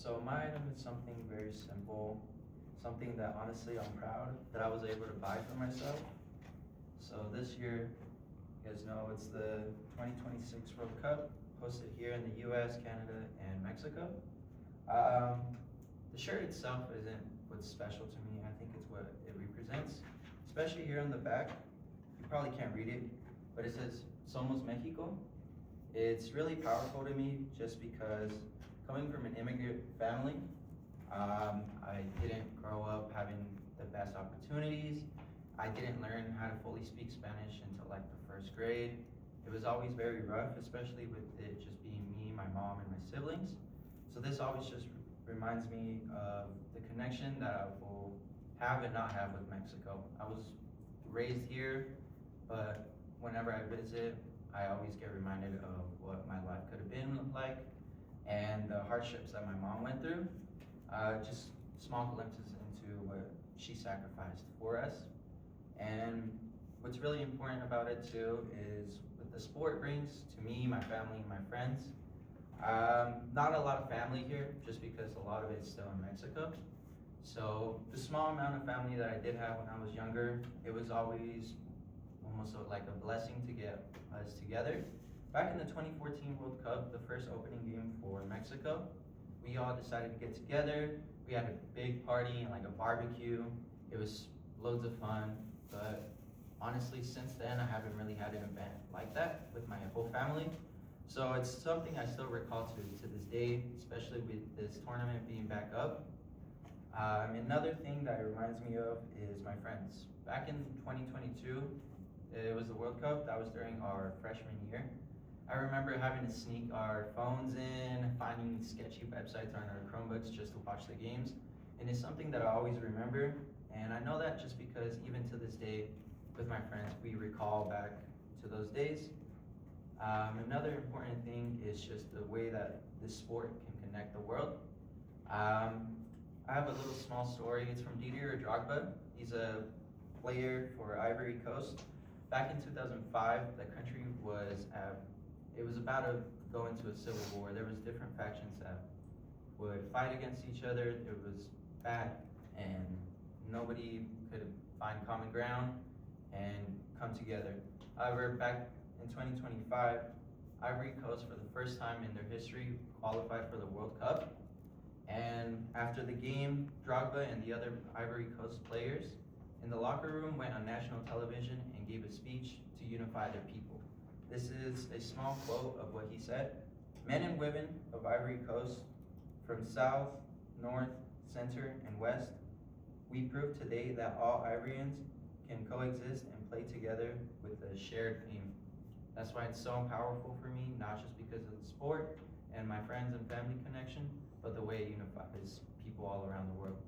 So my item is something very simple, something that honestly I'm proud that I was able to buy for myself. So this year, you guys know it's the 2026 World Cup, hosted here in the US, Canada, and Mexico. Um, the shirt itself isn't what's special to me. I think it's what it represents, especially here on the back. You probably can't read it, but it says Somos Mexico. It's really powerful to me just because coming from an immigrant family, I didn't grow up having the best opportunities. I didn't learn how to fully speak Spanish until like the first grade. It was always very rough, especially with it just being me, my mom, and my siblings. So this always just reminds me of the connection that I will have and not have with Mexico. I was raised here, but whenever I visit, I always get reminded of what my life could have been like and the hardships that my mom went through. Just small glimpses into what she sacrificed for us. And what's really important about it too is what the sport brings to me, my family, and my friends. Not a lot of family here, just because a lot of it's still in Mexico. So the small amount of family that I did have when I was younger, it was always almost like a blessing to get us together. Back in the 2014 World Cup, the first opening game for Mexico, we all decided to get together. We had a big party and like a barbecue. It was loads of fun, but honestly, since then, I haven't really had an event like that with my whole family. So it's something I still recall to this day, especially with this tournament being back up. Another thing that it reminds me of is my friends. Back in 2022, it was the World Cup. That was during our freshman year. I remember having to sneak our phones in, finding sketchy websites on our Chromebooks just to watch the games. And it's something that I always remember. And I know that just because even to this day, with my friends, we recall back to those days. Another important thing is just the way that this sport can connect the world. I have a little small story. It's from Didier Drogba. He's a player for Ivory Coast. Back in 2005, the country was about to go into a civil war. There was different factions that would fight against each other. It was bad, and nobody could find common ground and come together. However, back in 2025, Ivory Coast, for the first time in their history, qualified for the World Cup. And after the game, Drogba and the other Ivory Coast players in the locker room went on national television and gave a speech to unify their people. This is a small quote of what he said. Men and women of Ivory Coast, from south, north, center, and west, we prove today that all Ivorians can coexist and play together with a shared aim. That's why it's so powerful for me, not just because of the sport and my friends and family connection, but the way it unifies people all around the world.